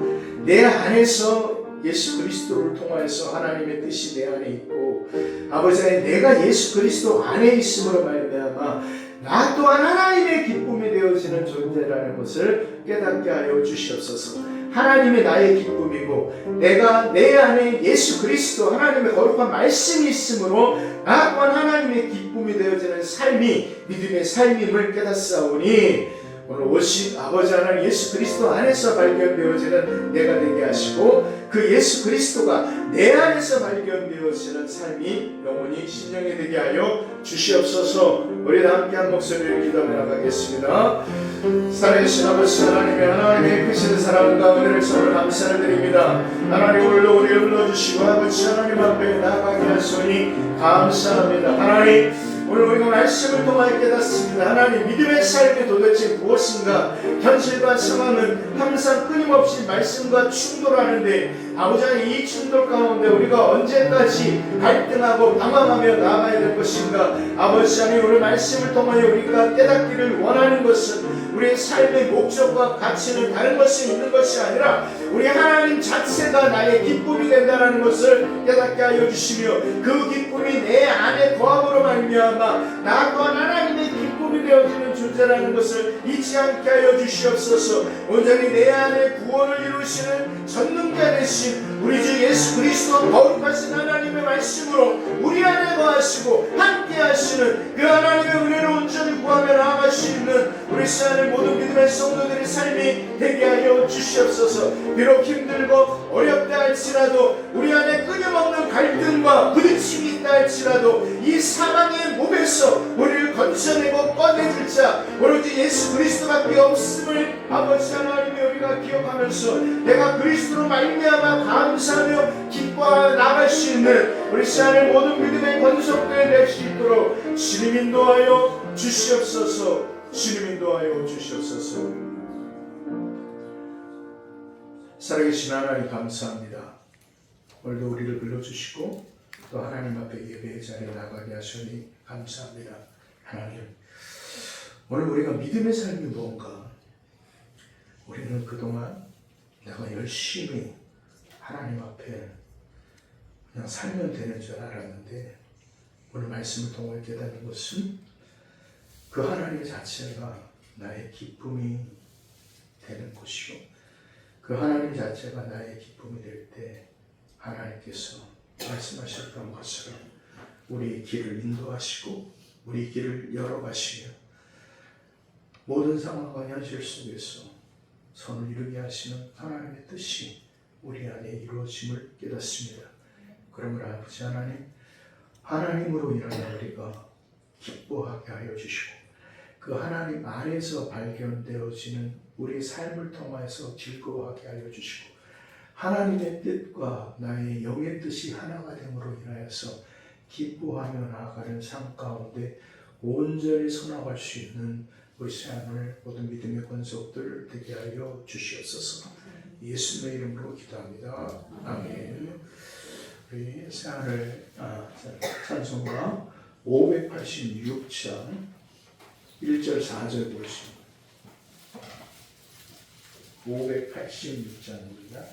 내 안에서 예수 그리스도를 통하여서 하나님의 뜻이 내 안에 있고 아버지 하나님 내가 예수 그리스도 안에 있음으로 말미암아 나 또한 하나님의 기쁨이 되어지는 존재라는 것을 깨닫게 하여 주시옵소서. 하나님이 나의 기쁨이고 내가 내 안에 예수 그리스도 하나님의 거룩한 말씀이 있으므로 나 또한 하나님의 기쁨이 되어지는 삶이 믿음의 삶임을 깨닫사오니 오늘 오신 아버지 하나님 예수 그리스도 안에서 발견되어지는 내가 되게 하시고 그 예수 그리스도가 내 안에서 발견되어지는 삶이 영원히 신령이 되게 하여 주시옵소서. 우리 다 함께 한 목소리를 기도하며 나가겠습니다. 살아계신 아버지 하나님의 크신 사랑과 은혜를 서로 감사를 드립니다. 하나님 오늘도 우리를 불러주시고 아버지 하나님 앞에 나가게 하시니 감사합니다. 하나님 오늘 우리가 말씀을 통하여 깨닫습니다. 하나님 믿음의 삶이 도대체 무엇인가? 현실과 상황은 항상 끊임없이 말씀과 충돌하는데 아버지 하나님 이 충돌 가운데 우리가 언제까지 갈등하고 방황하며 나아가야 될 것인가? 아버지 하나님 오늘 말씀을 통하여 우리가 깨닫기를 원하는 것은 우리의 삶의 목적과 가치는 다른 것이 있는 것이 아니라 우리 하나님 자체가 나의 기쁨이 된다는 것을 깨닫게 하여 주시며 그 기쁨이 내 안에 거함으로 말미암아 나 또한 하나님의 기쁨이 되어지는 존재라는 것을 잊지 않게 하여 주시옵소서. 온전히 내 안에 구원을 이루시는 전능자 되신 우리 주 예수 그리스도 거룩하신 하나님의 말씀으로 우리 안에 거하시고 함께 하시는 그 하나님의 은혜를 온전히 구하며 나아갈 수 있는 우리 시간의 모든 믿음의 성도들의 삶이 되게 하여 주시옵소서. 비록 힘들고 어렵다 할지라도 우리 안에 끊임없는 갈등과 부딪힘이 있다 할지라도 이 사망의 몸에서 우리를 건져내고 꺼내줄 자 오로지 예수 그리스도밖에 없음을 아버지 하나님이 우리가 기억하면서 내가 그리스도로 말미암아 감사하며 기뻐하여 나갈 수 있는 우리 시간의 모든 믿음의 권속들을 낼 수 있도록 주님 인도하여 주시옵소서. 주님 인도하여 주시옵소서. 살아계신 하나님 감사합니다. 오늘도 우리를 불러주시고 또 하나님 앞에 예배의 자리에 나가게 하시니 감사합니다. 하나님 오늘 우리가 믿음의 삶이 뭔가 우리는 그동안 내가 열심히 하나님 앞에 그냥 살면 되는 줄 알았는데 오늘 말씀을 통해 깨닫는 것은 그 하나님 자체가 나의 기쁨이 되는 곳이고 그 하나님 자체가 나의 기쁨이 될 때 하나님께서 말씀하셨던 것처럼 우리 길을 인도하시고 우리 길을 열어가시며 모든 상황과 현실 속에서 선을 이루게 하시는 하나님의 뜻이 우리 안에 이루어짐을 깨닫습니다. 그러므로 아버지 하나님 하나님으로 인하여 우리가 기뻐하게 하여 주시고 그 하나님 안에서 발견되어지는 우리의 삶을 통해서 즐거워하게 하여 주시고 하나님의 뜻과 나의 영의 뜻이 하나가 됨으로 인하여서 기뻐하며 나아가는 삶 가운데 온전히 선악할 수 있는 우리 삶을 모든 믿음의 권속들 되게 하여 주시옵소서. 예수님의 이름으로 기도합니다. 아멘. 우리 새하늘 찬송가 586장 1절 4절 보시면 586장입니다.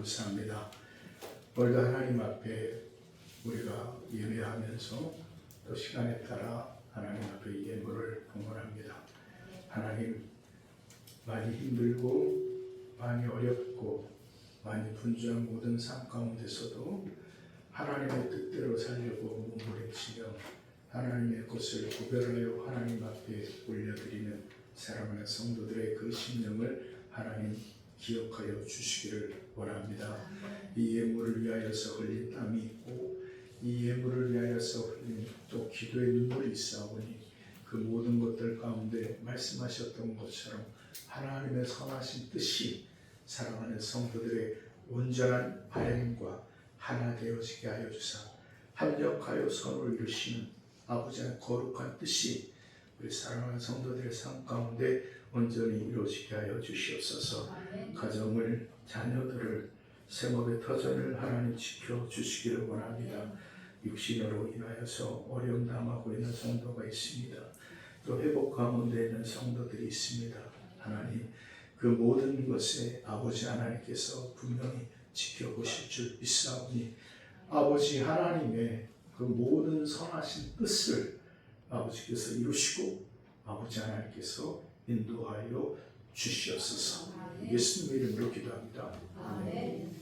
감사합니다. 오늘도 하나님 앞에 우리가 예배하면서 또 시간에 따라 하나님 앞에 예물을 봉헌합니다. 하나님, 많이 힘들고 많이 어렵고 많이 분주한 모든 삶 가운데서도 하나님의 뜻대로 살려고 몸부림치며 하나님의 것을 구별하여 하나님 앞에 올려드리는 사랑하는 성도들의 그 심령을 하나님 기억하여 주시기를 원합니다. 이 예물을 위하여서 흘린 땀이 있고 이 예물을 위하여서 흘린 또 기도의 눈물이 있사오니 그 모든 것들 가운데 말씀하셨던 것처럼 하나님의 선하신 뜻이 사랑하는 성도들의 온전한 바램과 하나 되어지게 하여 주사 합력하여 선을 이루시는 아버지의 거룩한 뜻이 우리 사랑하는 성도들의 삶 가운데 온전히 이루어지게 하여 주시옵소서. 가정을, 자녀들을, 생업의 터전을 하나님 지켜주시기를 원합니다. 육신으로 인하여서 어려움 당하고 있는 성도가 있습니다. 또 회복 가운데 있는 성도들이 있습니다. 하나님, 그 모든 것에 아버지 하나님께서 분명히 지켜보실 줄 믿사오니 아버지 하나님의 그 모든 선하신 뜻을 아버지께서 이루시고 아버지 하나님께서 인도하여 주시옵소서. 예수님의 이름으로 기도합니다. 아멘.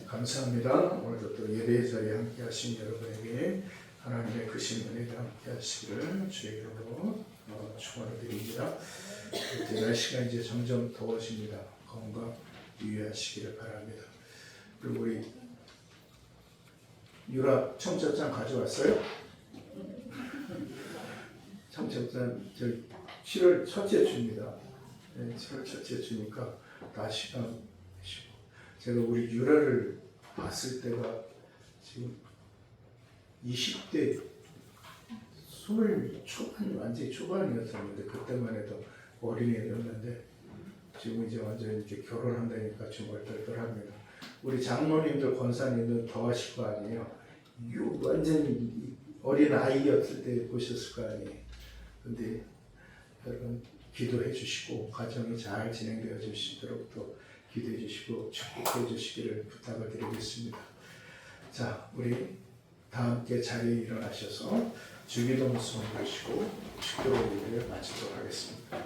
감사합니다. 오늘도 또 예배 자리에 함께 하신 여러분에게 하나님의 크신 은혜가 함께 하시기를 주의 이름으로 축원을 드립니다. 날씨가 이제 점점 더워집니다. 건강 유의하시기를 바랍니다. 그리고 우리 유라 청첩장 가져왔어요? 청첩장 저희 7월 첫째 주입니다. 네, 7월 첫째 주니까 날씨가 제가 우리 유라를 봤을 때가 지금 20대 20 초반, 완전히 초반이었었는데 그때만 해도 어린애였는데 지금 이제 완전히 이렇게 결혼한다니까 좀 얼떨떨합니다. 우리 장모님들, 권사님들 더 하실 거 아니에요? 완전히 어린 아이였을 때 보셨을 거 아니에요? 근데 여러분 기도해 주시고 가정이 잘 진행되어 주시도록 또 기도해 주시고 축복해 주시기를 부탁을 드리겠습니다. 자, 우리 다 함께 자리에 일어나셔서 주기도 말씀 하시고 축도로 예배를 마치도록 하겠습니다.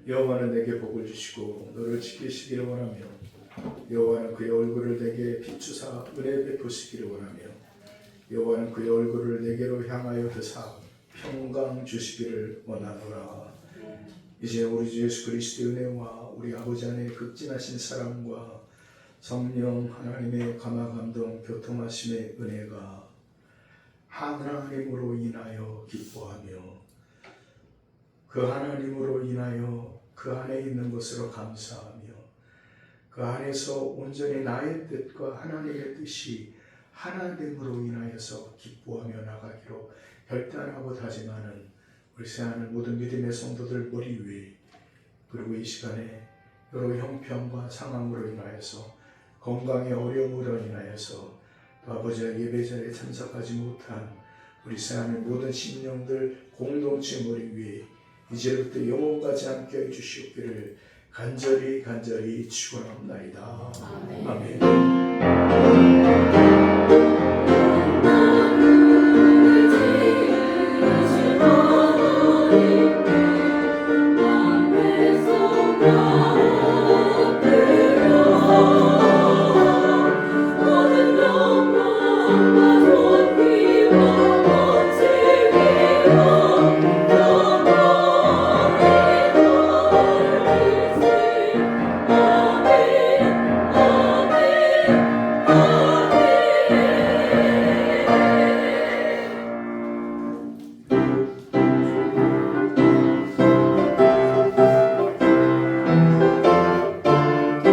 여호와는 내게 복을 주시고 너를 지키시기를 원하며 여호와는 그의 얼굴을 내게 비추사 은혜 베푸시기를 원하며 여호와는 그의 얼굴을 내게로 향하여 드사 평강 주시기를 원하노라. 이제 우리 주 예수 그리스도의 은혜와 우리 아버지 하나님의 극진하신 사랑과 성령 하나님의 감화 감동 교통하심의 은혜가 하나님으로 인하여 기뻐하며 그 하나님으로 인하여 그 안에 있는 것으로 감사하며 그 안에서 온전히 나의 뜻과 하나님의 뜻이 하나됨으로 인하여서 기뻐하며 나가기로 결단하고 다짐하는 우리 새하늘 모든 믿음의 성도들 머리 위에 그리고 이 시간에 여러 형편과 상황으로 인하여서 건강의 어려움으로 인하여서 또 아버지의 예배 자리에 참석하지 못한 우리 사람의 모든 심령들 공동체 머리 위에 이제부터 영원까지 함께 해주시옵기를 간절히 축원합나이다. 아멘.